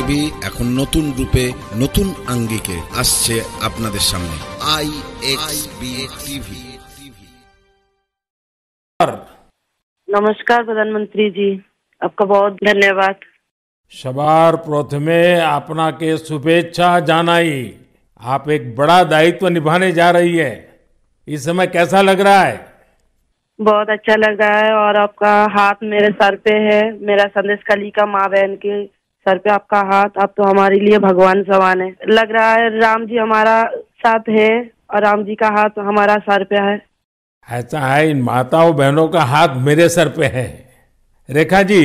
TV এখন নতুন রূপে নতুন আঙ্গিকে আসছে আপনাদের সামনে। IXB TV. नमस्कार प्रधानमंत्री जी, आपका बहुत धन्यवाद। सवार प्रथमे अपना के शुभेच्छा जानाई। आप एक बड़ा दायित्व निभाने जा रही है, इस समय कैसा लग रहा है? बहुत अच्छा लग रहा है और आपका हाथ मेरे सर पे है, मेरा संदेश कली का माँ बहन के सर पे आपका हाथ, आप तो हमारे लिए भगवान समान है। लग रहा है राम जी हमारा साथ है और राम जी का हाथ हमारा सर पे है। ऐसा है, इन माताओं बहनों का हाथ मेरे सर पे है। रेखा जी,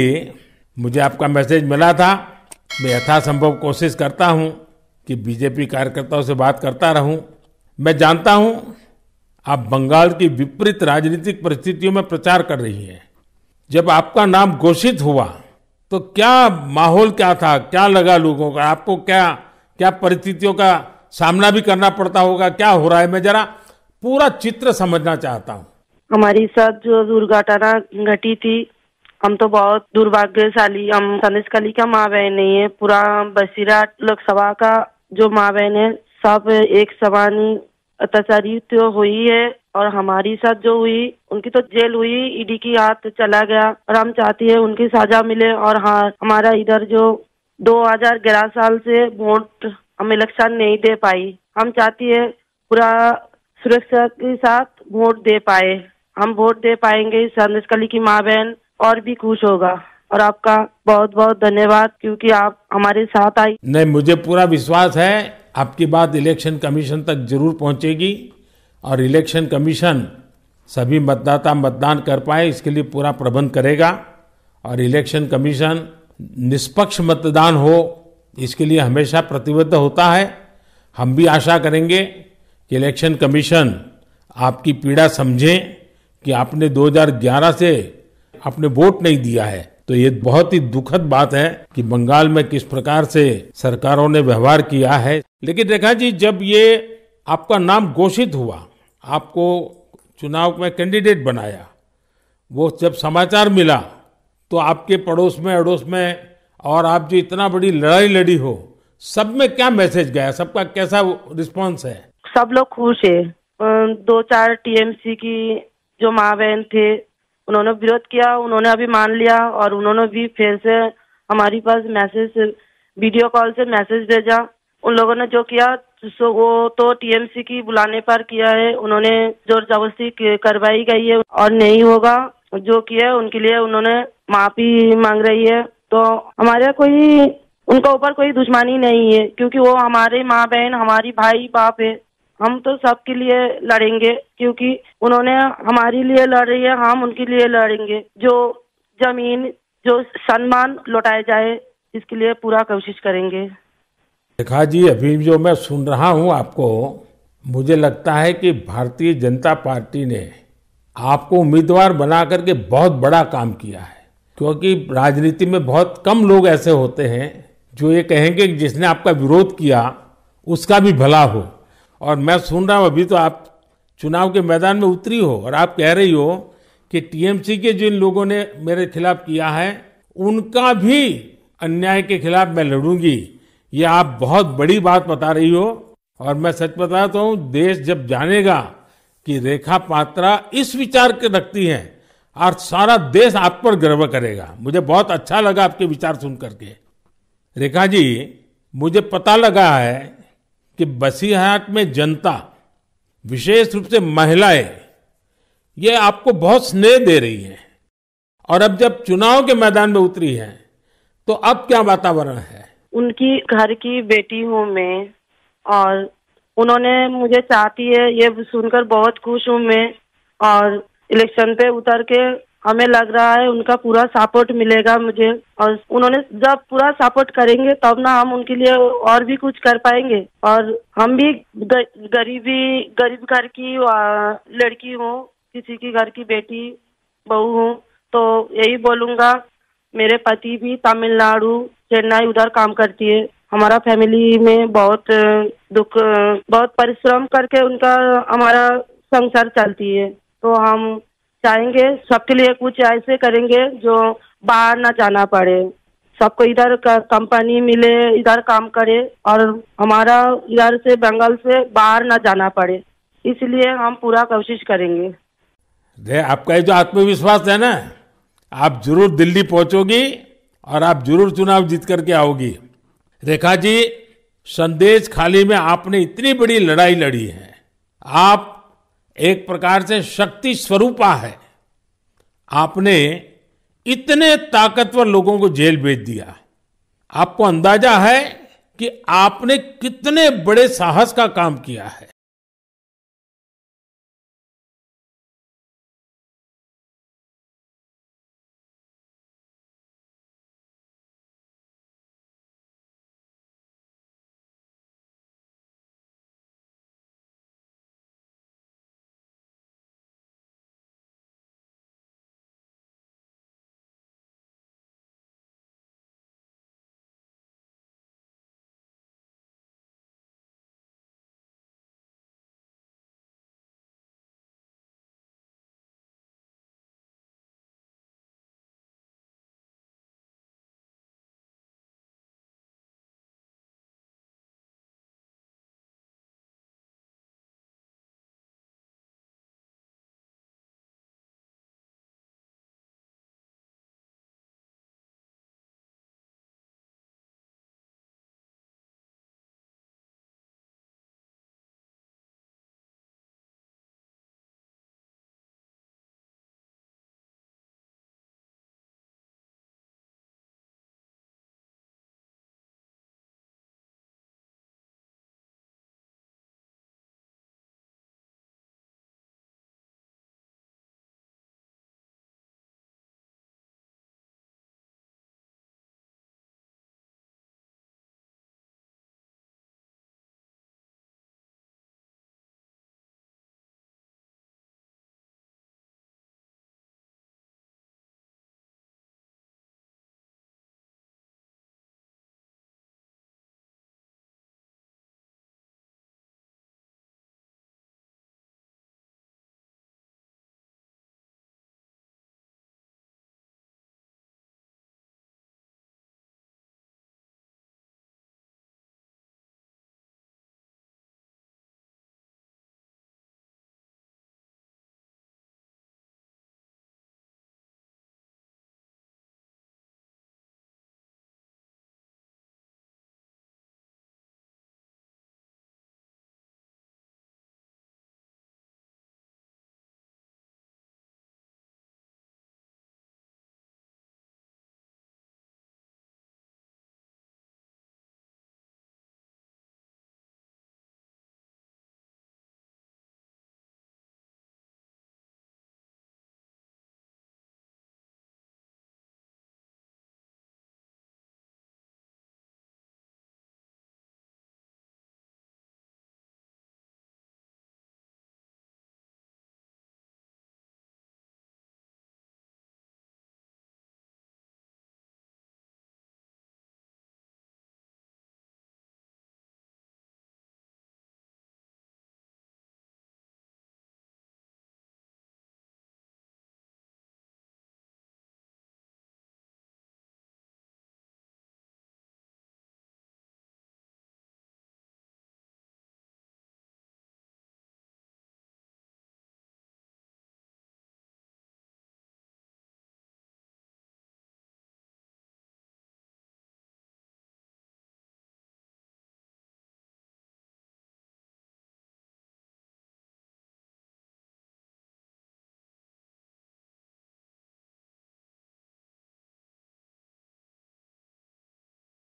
मुझे आपका मैसेज मिला था। मैं यथासंभव कोशिश करता हूं कि बीजेपी कार्यकर्ताओं से बात करता रहूं। मैं जानता हूं आप बंगाल की विपरीत राजनीतिक परिस्थितियों में प्रचार कर रही हैं। जब आपका नाम घोषित हुआ तो क्या माहौल क्या था, क्या लगा लोगों का? आपको क्या क्या परिस्थितियों का सामना भी करना पड़ता होगा? क्या हो रहा है, मैं जरा पूरा चित्र समझना चाहता हूँ। हमारी साथ जो दुर्घटना घटी थी, हम तो बहुत दुर्भाग्यशाली, हम संदेश कली का माँ बहन नहीं है, पूरा बसीरा लोकसभा का जो माँ बहन है सब एक समान अत्याचारी तो हुई है। और हमारी साथ जो हुई उनकी तो जेल हुई, ईडी की हाथ चला गया और हम चाहती है उनकी सजा मिले। और हाँ, हमारा इधर जो 2011 साल से वोट हम इलेक्शन नहीं दे पाई, हम चाहती है पूरा सुरक्षा के साथ वोट दे पाए। हम वोट दे पाएंगे, संदेश कली की माँ बहन और भी खुश होगा। और आपका बहुत बहुत धन्यवाद क्योंकि आप हमारे साथ आई। नहीं, मुझे पूरा विश्वास है आपकी बात इलेक्शन कमीशन तक जरूर पहुंचेगी और इलेक्शन कमीशन सभी मतदाता मतदान कर पाए इसके लिए पूरा प्रबंध करेगा। और इलेक्शन कमीशन निष्पक्ष मतदान हो इसके लिए हमेशा प्रतिबद्ध होता है। हम भी आशा करेंगे कि इलेक्शन कमीशन आपकी पीड़ा समझे कि आपने 2011 से आपने वोट नहीं दिया है, तो ये बहुत ही दुखद बात है कि बंगाल में किस प्रकार से सरकारों ने व्यवहार किया है। लेकिन रेखा जी, जब ये आपका नाम घोषित हुआ, आपको चुनाव में कैंडिडेट बनाया, वो जब समाचार मिला तो आपके पड़ोस में अड़ोस में और आप जो इतना बड़ी लड़ाई लड़ी हो, सब में क्या मैसेज गया? सबका कैसा रिस्पॉन्स है? सब लोग खुश है। 2-4 टीएमसी की जो माँ बहन थे उन्होंने विरोध किया, उन्होंने अभी मान लिया और उन्होंने भी फिर से हमारी पास मैसेज वीडियो कॉल से मैसेज भेजा। उन लोगों ने जो किया वो तो टीएमसी की बुलाने पर किया है, उन्होंने जोर जबरदस्ती करवाई गई है और नहीं होगा। जो किया है उनके लिए उन्होंने माफी मांग रही है। तो हमारे कोई उनका ऊपर कोई दुश्मनी नहीं है क्योंकि वो हमारे माँ बहन, हमारी भाई बाप है। हम तो सबके लिए लड़ेंगे क्योंकि उन्होंने हमारे लिए लड़ रही है, हम उनके लिए लड़ेंगे। जो जमीन, जो सम्मान लौटाया जाए इसके लिए पूरा कोशिश करेंगे। रेखा जी, अभी जो मैं सुन रहा हूं आपको, मुझे लगता है कि भारतीय जनता पार्टी ने आपको उम्मीदवार बना करके बहुत बड़ा काम किया है। क्योंकि राजनीति में बहुत कम लोग ऐसे होते हैं जो ये कहेंगे कि जिसने आपका विरोध किया उसका भी भला हो। और मैं सुन रहा हूं अभी तो आप चुनाव के मैदान में उतरी हो और आप कह रही हो कि टीएमसी के जिन लोगों ने मेरे खिलाफ किया है उनका भी अन्याय के खिलाफ मैं लड़ूंगी। ये आप बहुत बड़ी बात बता रही हो और मैं सच बताता हूं, देश जब जानेगा कि रेखा पात्रा इस विचार के रखती हैं और सारा देश आप पर गर्व करेगा। मुझे बहुत अच्छा लगा आपके विचार सुन करके। रेखा जी, मुझे पता लगा है कि बसीरहाट में जनता, विशेष रूप से महिलाएं, ये आपको बहुत स्नेह दे रही हैं। और अब जब चुनाव के मैदान में उतरी हैं तो अब क्या वातावरण है? उनकी घर की बेटी हूँ मैं और उन्होंने मुझे चाहती है, ये सुनकर बहुत खुश हूँ मैं। और इलेक्शन पे उतर के हमें लग रहा है उनका पूरा सपोर्ट मिलेगा मुझे। और उन्होंने जब पूरा सपोर्ट करेंगे तब ना हम उनके लिए और भी कुछ कर पाएंगे। और हम भी गरीब घर की लड़की हूँ, किसी की घर की बेटी बहू हूँ, तो यही बोलूँगा। मेरे पति भी तमिलनाडु, चेन्नई उधर काम करती है। हमारा फैमिली में बहुत बहुत परिश्रम करके उनका हमारा संसार चलती है। तो हम चाहेंगे सबके लिए कुछ ऐसे करेंगे जो बाहर ना जाना पड़े। सबको इधर कंपनी मिले, इधर काम करे और हमारा इधर से बंगाल से बाहर ना जाना पड़े, इसलिए हम पूरा कोशिश करेंगे। आपका ये जो आत्मविश्वास है ना, आप जरूर दिल्ली पहुंचोगी और आप जरूर चुनाव जीत करके आओगी। रेखा जी, संदेश खाली में आपने इतनी बड़ी लड़ाई लड़ी है, आप एक प्रकार से शक्ति स्वरूपा है। आपने इतने ताकतवर लोगों को जेल भेज दिया। आपको अंदाजा है कि आपने कितने बड़े साहस का काम किया है।